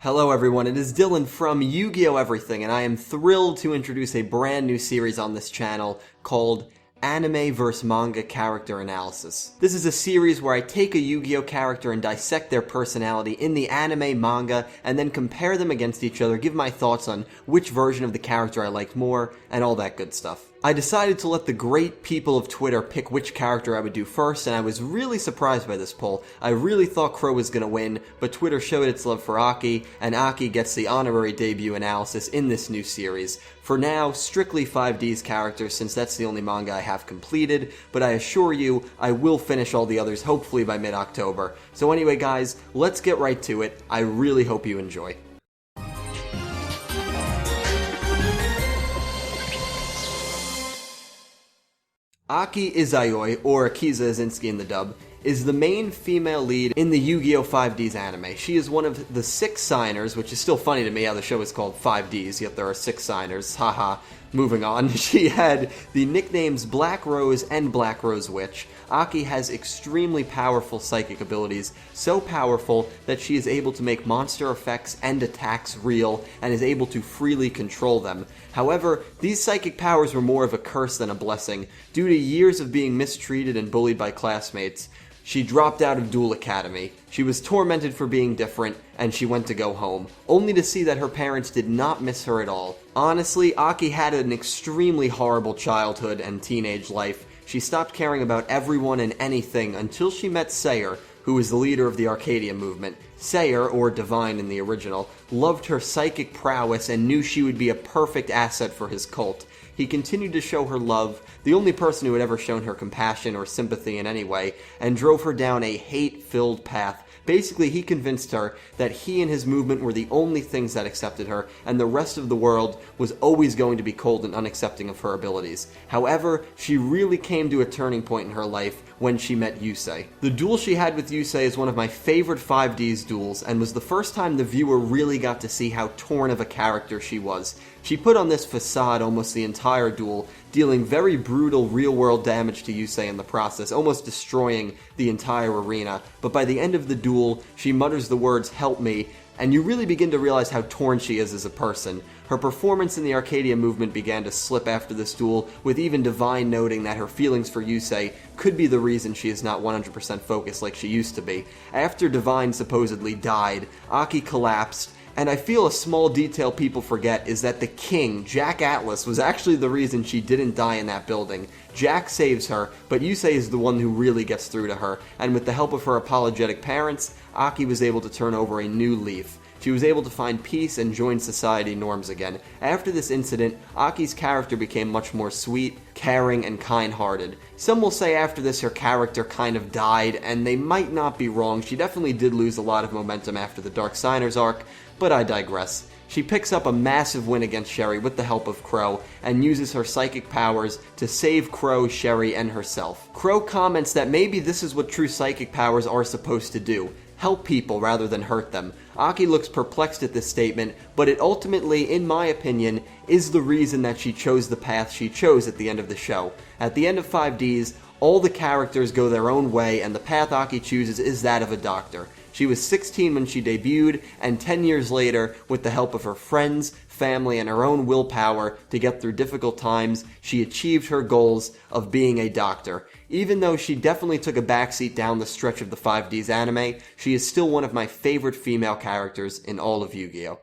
Hello everyone, it is Dylan from Yu-Gi-Oh! Everything, and I am thrilled to introduce a brand new series on this channel called Anime vs. Manga Character Analysis. This is a series where I take a Yu-Gi-Oh! Character and dissect their personality in the anime, manga, and then compare them against each other, give my thoughts on which version of the character I liked more, and all that good stuff. I decided to let the great people of Twitter pick which character I would do first, and I was really surprised by this poll. I really thought Crow was going to win, but Twitter showed its love for Aki, and Aki gets the honorary debut analysis in this new series. For now, strictly 5D's characters, since that's the only manga I have completed, but I assure you, I will finish all the others hopefully by mid-October. So anyway guys, let's get right to it. I really hope you enjoy. Aki Izayoi, or Akiza Izinski in the dub, is the main female lead in the Yu-Gi-Oh! 5Ds anime. She is one of the 6 signers, which is still funny to me how the show is called 5Ds, yet there are 6 signers, haha. Moving on, she had the nicknames Black Rose and Black Rose Witch. Aki has extremely powerful psychic abilities, so powerful that she is able to make monster effects and attacks real, and is able to freely control them. However, these psychic powers were more of a curse than a blessing. Due to years of being mistreated and bullied by classmates, she dropped out of Duel Academy. She was tormented for being different, and she went to go home, only to see that her parents did not miss her at all. Honestly, Aki had an extremely horrible childhood and teenage life. She stopped caring about everyone and anything until she met Sayer, who is the leader of the Arcadia movement. Sayer, or Divine in the original, loved her psychic prowess and knew she would be a perfect asset for his cult. He continued to show her love, the only person who had ever shown her compassion or sympathy in any way, and drove her down a hate-filled path. Basically, he convinced her that he and his movement were the only things that accepted her, and the rest of the world was always going to be cold and unaccepting of her abilities. However, she really came to a turning point in her life when she met Yusei. The duel she had with Yusei is one of my favorite 5Ds duels, and was the first time the viewer really got to see how torn of a character she was. She put on this facade almost the entire duel, dealing very brutal real-world damage to Yusei in the process, almost destroying the entire arena. But by the end of the duel, she mutters the words, "Help me," and you really begin to realize how torn she is as a person. Her performance in the Arcadia movement began to slip after this duel, with even Divine noting that her feelings for Yusei could be the reason she is not 100% focused like she used to be. After Divine supposedly died, Aki collapsed, and I feel a small detail people forget is that the king, Jack Atlas, was actually the reason she didn't die in that building. Jack saves her, but Yusei is the one who really gets through to her, and with the help of her apologetic parents, Aki was able to turn over a new leaf. She was able to find peace and join society norms again. After this incident, Aki's character became much more sweet, caring, and kind-hearted. Some will say after this her character kind of died, and they might not be wrong. She definitely did lose a lot of momentum after the Dark Signers arc, but I digress. She picks up a massive win against Sherry with the help of Crow, and uses her psychic powers to save Crow, Sherry, and herself. Crow comments that maybe this is what true psychic powers are supposed to do. Help people rather than hurt them. Aki looks perplexed at this statement, but it ultimately, in my opinion, is the reason that she chose the path she chose at the end of the show. At the end of 5Ds, all the characters go their own way, and the path Aki chooses is that of a doctor. She was 16 when she debuted, and 10 years later, with the help of her friends, family, and her own willpower to get through difficult times, she achieved her goals of being a doctor. Even though she definitely took a backseat down the stretch of the 5Ds anime, she is still one of my favorite female characters in all of Yu-Gi-Oh!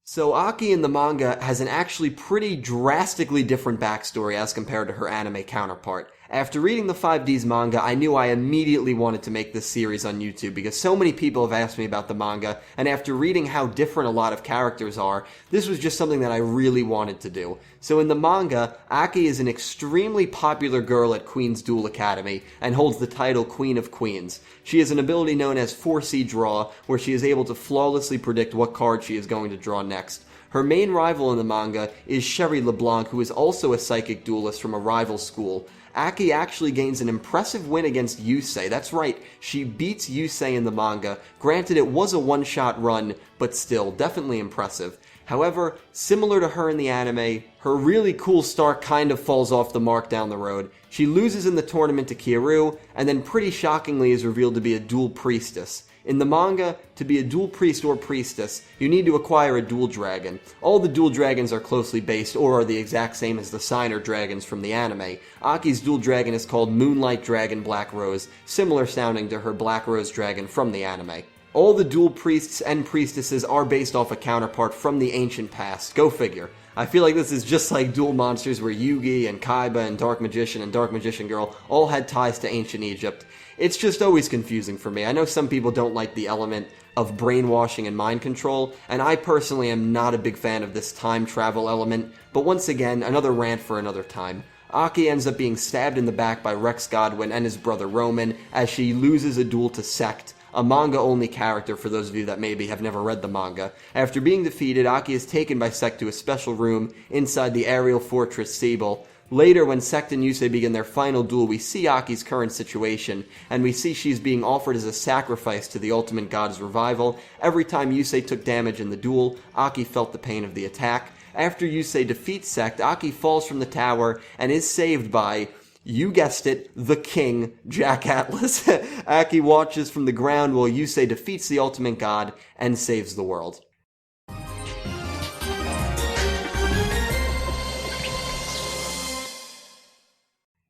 So Aki in the manga has an actually pretty drastically different backstory as compared to her anime counterpart. After reading the 5Ds manga, I knew I immediately wanted to make this series on YouTube because so many people have asked me about the manga, and after reading how different a lot of characters are, this was just something that I really wanted to do. So in the manga, Aki is an extremely popular girl at Queen's Duel Academy and holds the title Queen of Queens. She has an ability known as 4C Draw, where she is able to flawlessly predict what card she is going to draw next. Her main rival in the manga is Sherry LeBlanc, who is also a psychic duelist from a rival school. Aki actually gains an impressive win against Yusei. That's right, she beats Yusei in the manga. Granted, it was a one-shot run, but still, definitely impressive. However, similar to her in the anime, her really cool start kind of falls off the mark down the road. She loses in the tournament to Kyoru, and then pretty shockingly is revealed to be a dual priestess. In the manga, to be a dual priest or priestess, you need to acquire a dual dragon. All the dual dragons are closely based or are the exact same as the signer dragons from the anime. Aki's dual dragon is called Moonlight Dragon Black Rose, similar sounding to her Black Rose dragon from the anime. All the dual priests and priestesses are based off a counterpart from the ancient past. Go figure. I feel like this is just like Duel Monsters where Yugi and Kaiba and Dark Magician Girl all had ties to ancient Egypt. It's just always confusing for me. I know some people don't like the element of brainwashing and mind control, and I personally am not a big fan of this time travel element, but once again, another rant for another time. Aki ends up being stabbed in the back by Rex Godwin and his brother Roman as she loses a duel to Sect, a manga-only character for those of you that maybe have never read the manga. After being defeated, Aki is taken by Sect to a special room inside the aerial fortress Siebel. Later, when Sect and Yusei begin their final duel, we see Aki's current situation, and we see she's being offered as a sacrifice to the ultimate god's revival. Every time Yusei took damage in the duel, Aki felt the pain of the attack. After Yusei defeats Sect, Aki falls from the tower and is saved by, you guessed it, the king, Jack Atlas. Aki watches from the ground while Yusei defeats the ultimate god and saves the world.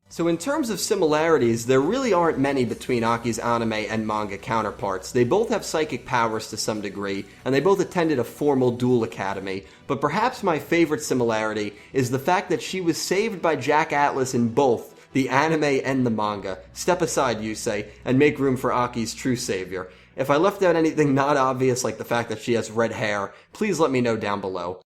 So in terms of similarities, there really aren't many between Aki's anime and manga counterparts. They both have psychic powers to some degree, and they both attended a formal duel academy. But perhaps my favorite similarity is the fact that she was saved by Jack Atlas in both the anime and the manga. Step aside, Yusei, and make room for Aki's true savior. If I left out anything not obvious like the fact that she has red hair, please let me know down below.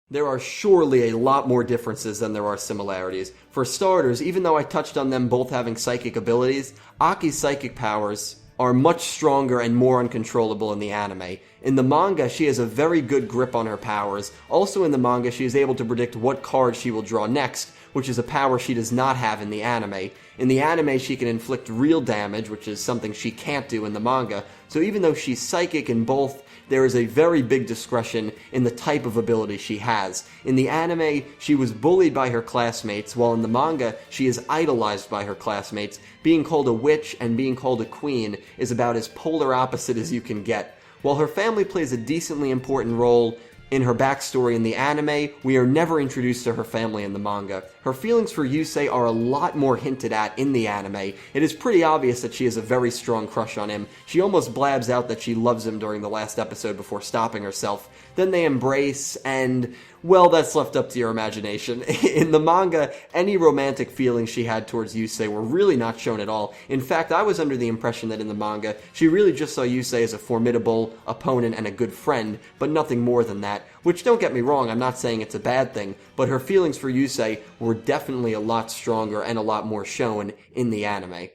There are surely a lot more differences than there are similarities. For starters, even though I touched on them both having psychic abilities, Aki's psychic powers are much stronger and more uncontrollable in the anime. In the manga, she has a very good grip on her powers. Also in the manga, she is able to predict what card she will draw next, which is a power she does not have in the anime. In the anime, she can inflict real damage, which is something she can't do in the manga. So even though she's psychic in both, there is a very big discretion in the type of ability she has. In the anime, she was bullied by her classmates, while in the manga, she is idolized by her classmates. Being called a witch and being called a queen is about as polar opposite as you can get. While her family plays a decently important role in her backstory in the anime, we are never introduced to her family in the manga. Her feelings for Yusei are a lot more hinted at in the anime. It is pretty obvious that she has a very strong crush on him. She almost blabs out that she loves him during the last episode before stopping herself. Then they embrace, and, well, that's left up to your imagination. In the manga, any romantic feelings she had towards Yusei were really not shown at all. In fact, I was under the impression that in the manga, she really just saw Yusei as a formidable opponent and a good friend, but nothing more than that. Which, don't get me wrong, I'm not saying it's a bad thing, but her feelings for Yusei were definitely a lot stronger and a lot more shown in the anime.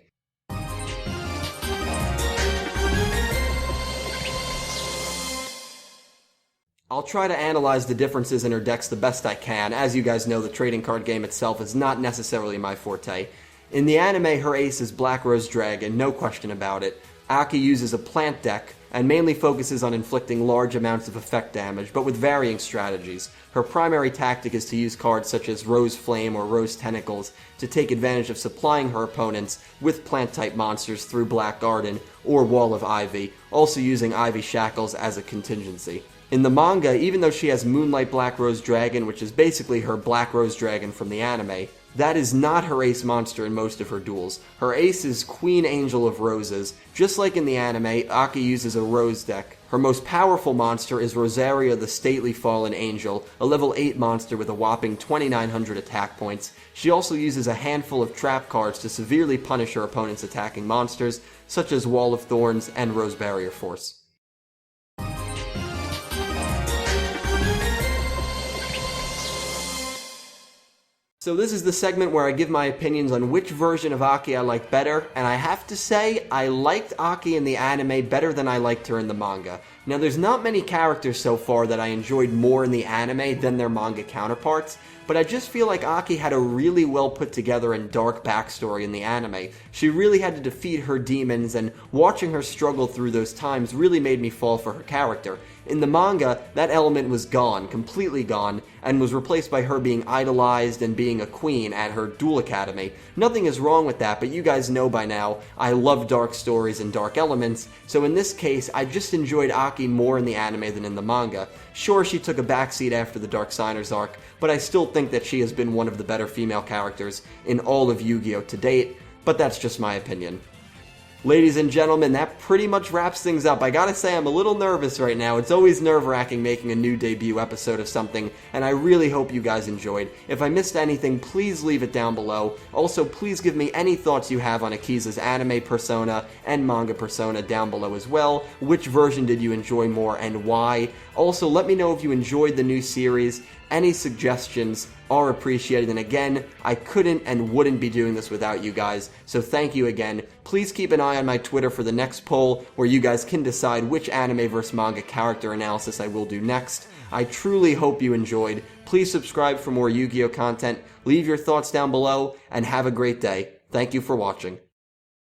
I'll try to analyze the differences in her decks the best I can. As you guys know, the trading card game itself is not necessarily my forte. In the anime, her ace is Black Rose Dragon, no question about it. Aki uses a plant deck, and mainly focuses on inflicting large amounts of effect damage, but with varying strategies. Her primary tactic is to use cards such as Rose Flame or Rose Tentacles to take advantage of supplying her opponents with plant-type monsters through Black Garden or Wall of Ivy, also using Ivy Shackles as a contingency. In the manga, even though she has Moonlight Black Rose Dragon, which is basically her Black Rose Dragon from the anime, that is not her ace monster in most of her duels. Her ace is Queen Angel of Roses. Just like in the anime, Aki uses a Rose deck. Her most powerful monster is Rosaria the Stately Fallen Angel, a level 8 monster with a whopping 2,900 attack points. She also uses a handful of trap cards to severely punish her opponent's attacking monsters, such as Wall of Thorns and Rose Barrier Force. So this is the segment where I give my opinions on which version of Aki I like better, and I have to say, I liked Aki in the anime better than I liked her in the manga. Now there's not many characters so far that I enjoyed more in the anime than their manga counterparts, but I just feel like Aki had a really well put together and dark backstory in the anime. She really had to defeat her demons, and watching her struggle through those times really made me fall for her character. In the manga, that element was gone, completely gone, and was replaced by her being idolized and being a queen at her duel academy. Nothing is wrong with that, but you guys know by now, I love dark stories and dark elements, so in this case, I just enjoyed Aki more in the anime than in the manga. Sure, she took a backseat after the Dark Signers arc, but I still think that she has been one of the better female characters in all of Yu-Gi-Oh! To date, but that's just my opinion. Ladies and gentlemen, that pretty much wraps things up. I gotta say, I'm a little nervous right now. It's always nerve-wracking making a new debut episode of something, and I really hope you guys enjoyed. If I missed anything, please leave it down below. Also, please give me any thoughts you have on Akiza's anime persona and manga persona down below as well. Which version did you enjoy more and why? Also, let me know if you enjoyed the new series. Any suggestions are appreciated, and again, I couldn't and wouldn't be doing this without you guys, so thank you again. Please keep an eye on my Twitter for the next poll, where you guys can decide which anime vs. manga character analysis I will do next. I truly hope you enjoyed. Please subscribe for more Yu-Gi-Oh! Content, leave your thoughts down below, and have a great day. Thank you for watching.